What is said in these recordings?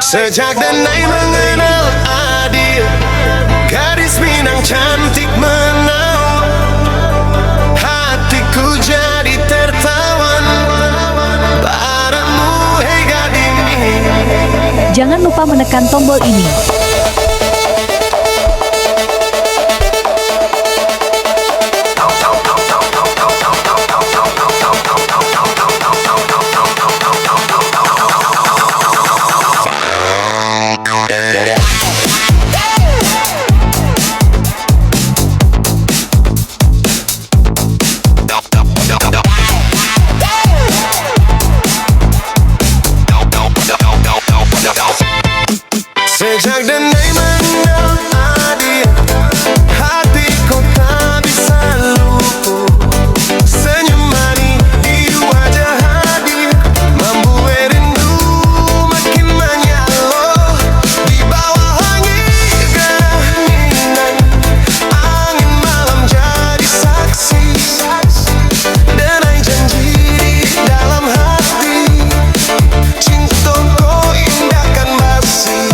Sejak Denai mengenal Adil, gadis Minang cantik menawan, hatiku jadi tertawan padamu, hei gading. Jangan lupa menekan tombol ini. Sejak Denai mengenal Adil, hatiku tak bisa lupa senyum manis di wajah Adil, membuat rindu makin menyala di bawah angin gerah Minang. Angin malam jadi saksi, Denai janji di dalam hati, cintaku indahkan basi.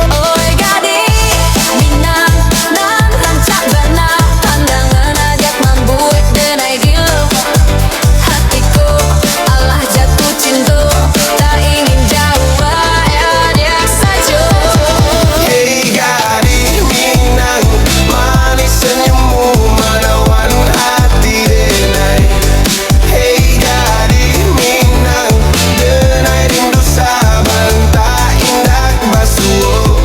Oi gadis Minang dan rancak benar, pandangan ajak membuat Denai gila. Hatiku Allah jatuh cinta, tak ingin jauh ya dia saja. Hei gadis Minang, manis senyummu menawan hati Denai. Hei gadis Minang, Denai rindu saban tak indah basuh.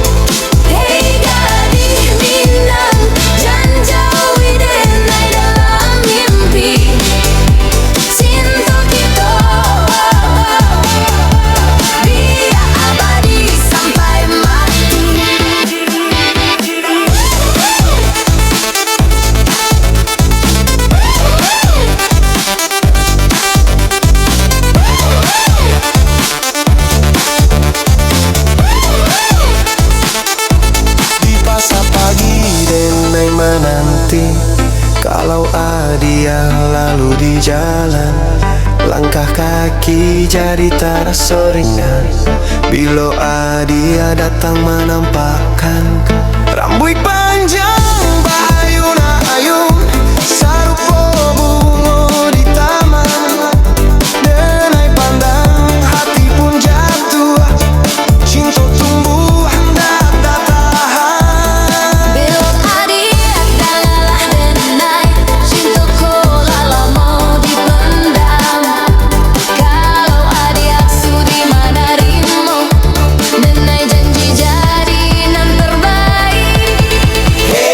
Hei gadis Minang, jangan jauhi Denai dalam mimpi. Cinta kita biar abadi sampai mati. Di pasar pagi Denai menanti, kalau Adia lalu di jalan, langkah kaki jadi terasa ringan bila Adia datang menampakkan rambut panjang bayun-ayun sarupa bunga di taman. Denai pandang hati pun jatuh, cinta tumbuh hendak tak tahan. Bila Adia kalah Denai, cintaku lama dipendam. Kalau Adia sudi menerima, Denai janji jadi nan terbaik. Hei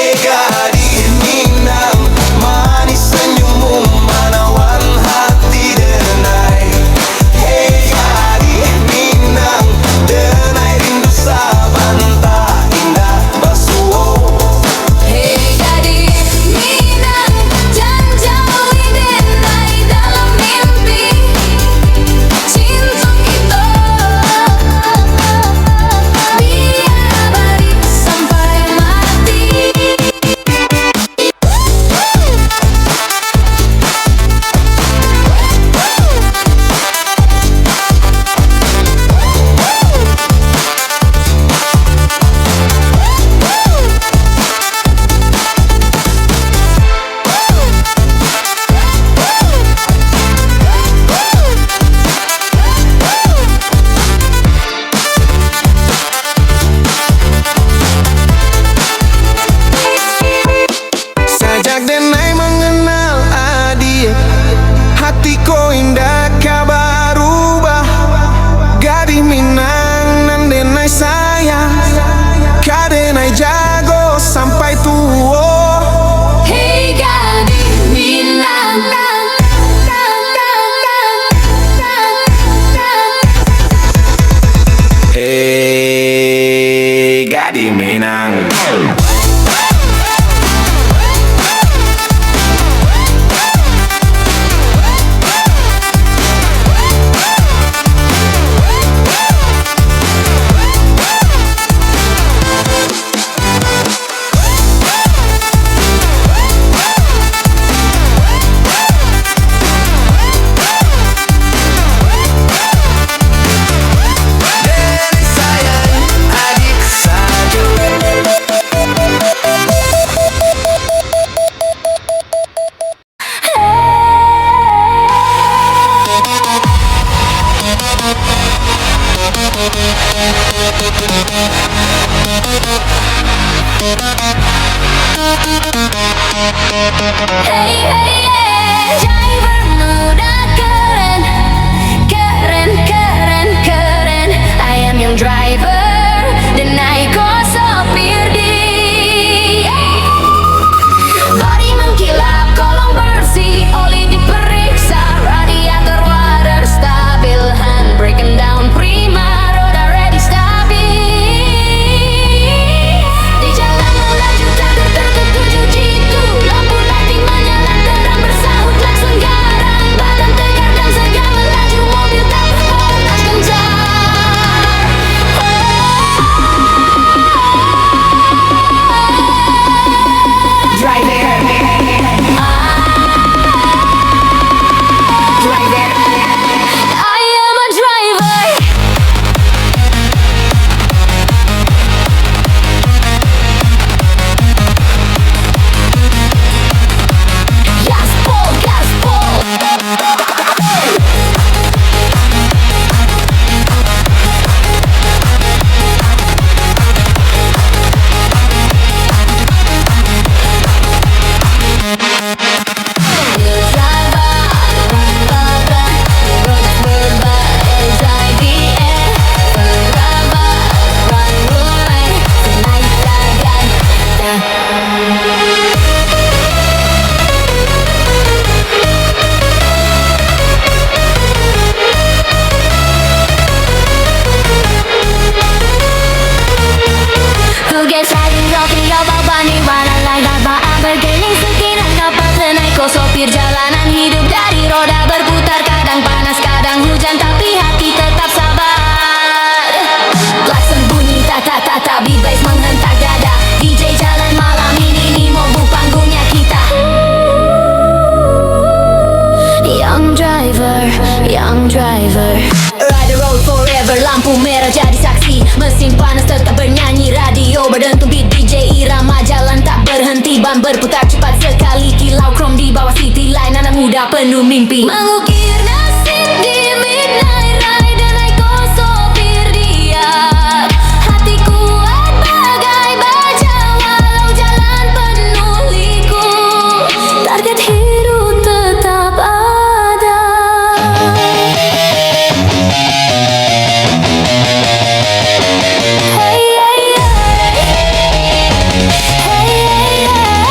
supir jalanan. Hidup dari roda berputar, kadang panas kadang hujan, tapi hati tetap sabar. Klakson bunyi tak tak tak tak, beat bass menghentak dada. DJ jalan malam ini mobu panggungnya kita. Young driver, young driver. Ride the road forever, lampu merah jadi saksi. Mesin panas tetap bernyanyi, radio berdentum, beat DJ irama. Jalan tak berhenti, ban berputar cepat sekali. Kilau krom di bawah city line, anak muda penuh mimpi. Mengukir nasib di midnight ride, dan naik sopir dia. Hati kuat bagai baja, walau jalan penuh liku. Target hero tetap ada. Hey, hey, hey. Hey, hey, hey.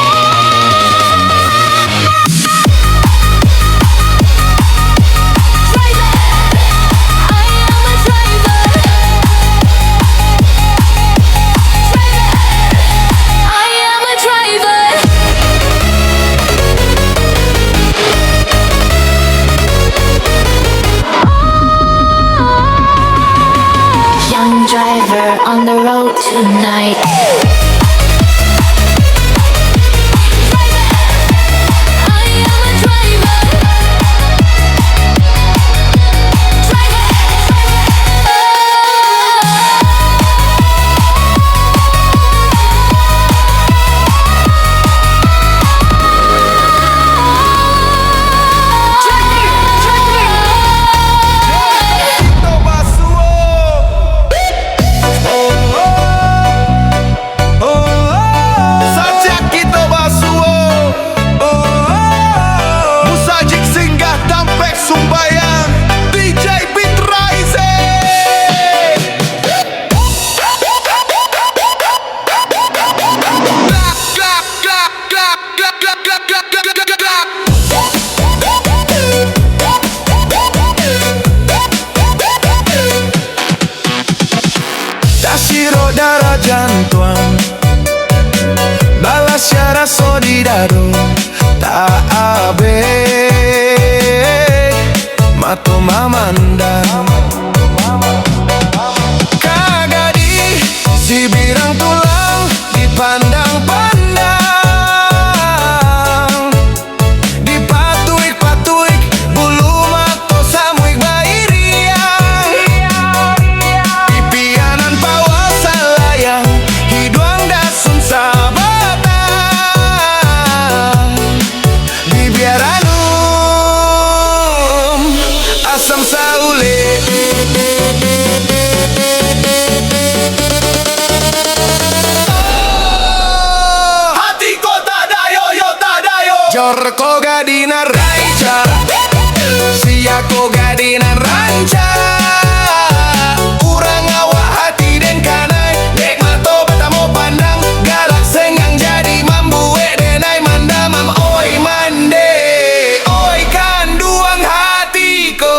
On the road tonight. Darah jantung balas syara sodidado tak abe mato mamanda kagadi si birang tulang dipandang-pandang dipatuik-patuik bulu mato samuik bairiang pipianan pawa salayang hiduang dasun sabatan bibiaranum asam saule. Hati kota dayo yo tadayo jorko gadina raica siako gadina ranca urang awak hati den kanai dek mato betamo pandang galak sengang jadi mambuwe denai mandamam oi mande oi kanduang hatiko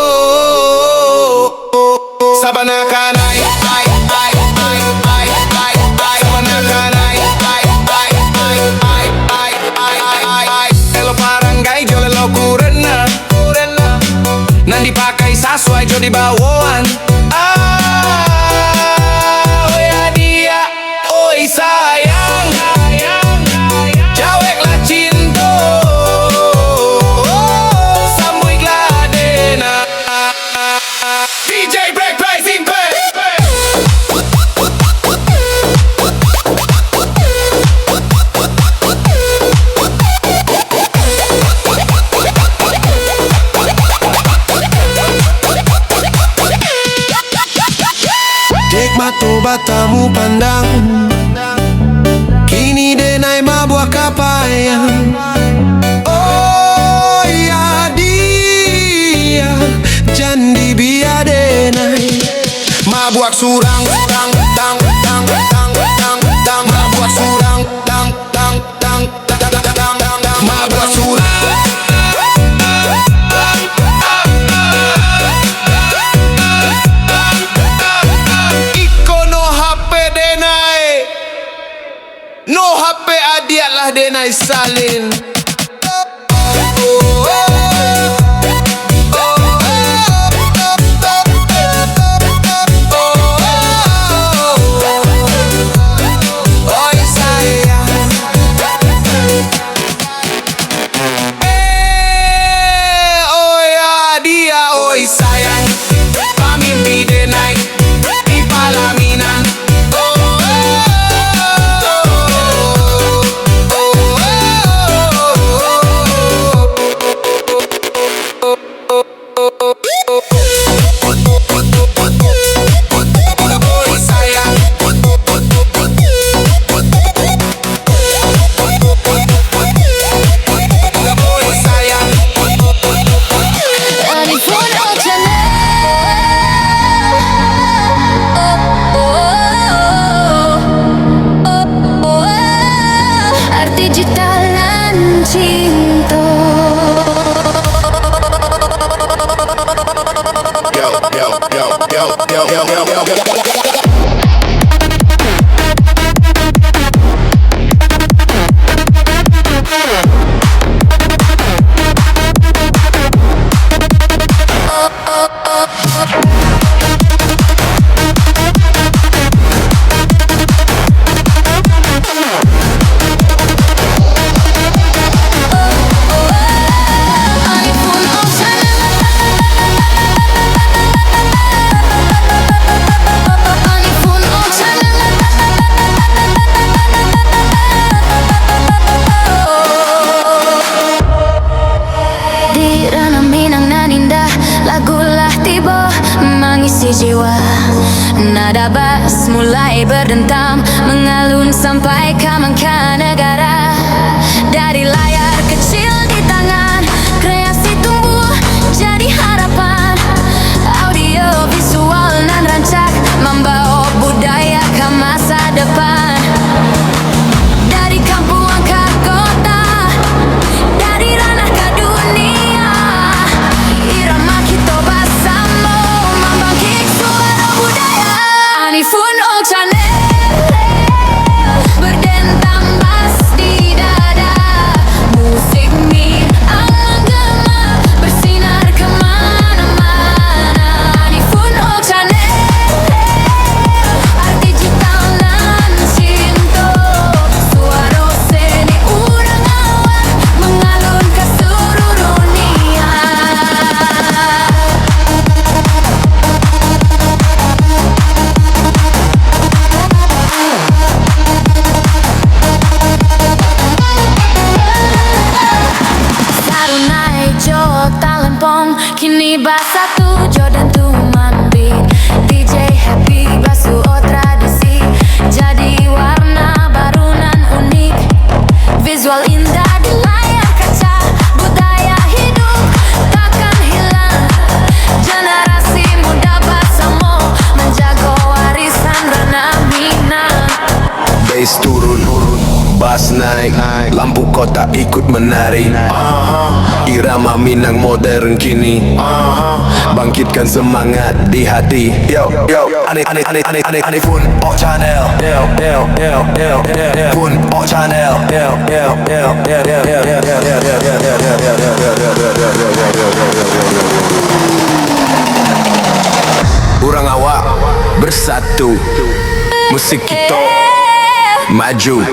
sabana kanai ai ai ai ai ai ai sabana kanai ai ai ai ai ai ai ai ai elo paranggai jole lo kurena nan dipakai sasuai jo di bawaan. Oi adia, oi sayang, jaweklah cinta, sambuiklah dena. DJ break play simple. Dek matu batamu pandang kini denai mabuah kapayang. Oh ya dia jandi biar denai mabuak surang tang tang tang tang tang tang mabuak surang tang tang tang tang tang tang mabuak surang. No HP adiat lah denai salin. Lagulah tiba mengisi jiwa. Nada bass mulai berdentam, mengalun sampai ke Mangkanegara. Dari layar kecil di tangan, kreasi tumbuh jadi harapan. Audio visual nan rancak membawa budaya ke masa depan. Dari kampung ke kota, dari ranah ke dunia, irama kita bersama membangkit suara budaya. Anifun Old Channel berdentang bass di dada. Musik min menggema bersinar kemana-mana. Anifun Old Channel art digital nan cinta. Suara seni urang awak mengalun ke seluruh dunia. Saruna hijau talempong, kini bass satu Jordan Tuman beat. DJ Happy basuh tradisi, jadi warna baru nan unik. Visual indah di layar kaca, budaya hidup takkan hilang. Generasi muda bersama menjaga warisan ranah Minang. Bass turun, bass naik, lampu kota ikut menari. Irama Minang modern kini, bangkitkan semangat di hati. Yo yo, Anifun Old Channel. Pun Old Channel. Urang awak bersatu, musik kita maju.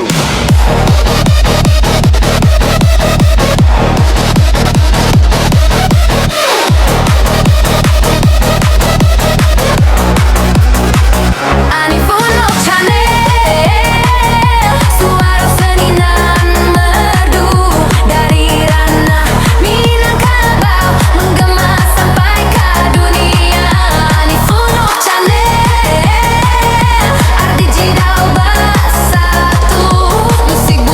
Anifun Old Channel, suara seni nan merdu. Dari ranah Minangkabau menggema sampai ke dunia. Anifun Old Channel art digital bersatu. Musik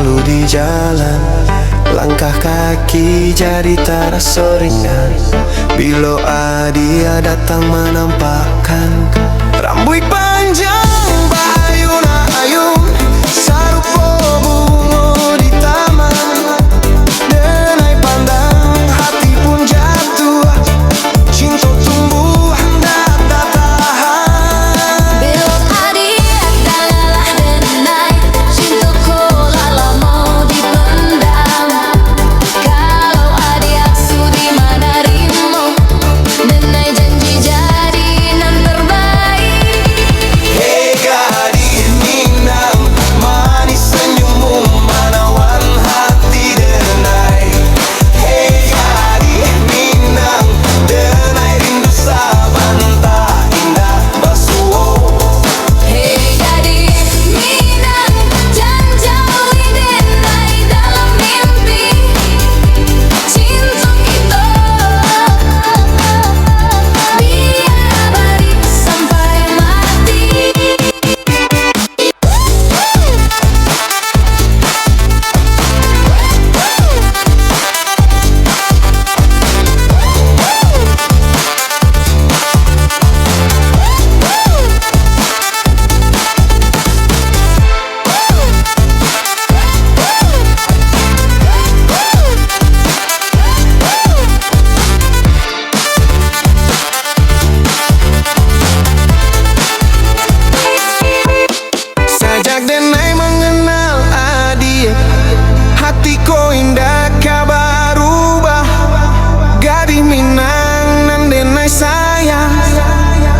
selalu di jalan. Langkah kaki jadi terasa ringan bila dia datang menampakkan rambut panjang bayun-ayun sarupa bunga di taman. Denai pandang hati pun jatuh, cinta tumbuh hendak tak tahan. Bila dia kalah denai, cintaku lala mau dipendam. Kalau adia sudi menerima, denai janji jadi nan terbaik. Hey gadis Minang, manis senyummu menawan hati denai. Hey gadis Minang, denai rindu saban tak indah bersuara. Hei gadis Minang, jangan jauhi denai dalam mimpi. Cinta kita biar abadi sampai mati. Sejak denai mengenal adia, hatiku indah kabar ubah. Gadis Minang nan denai sayang,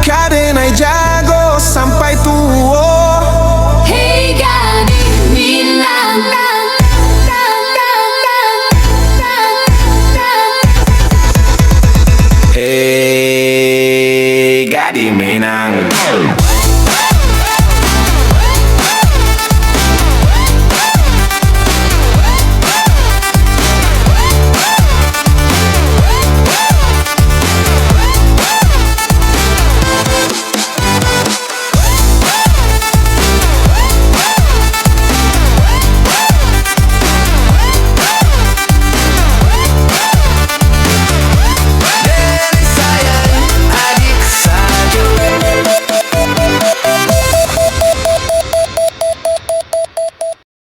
kadenai jago sampai tua. Hei gadis Minang, Hey gadis Minang,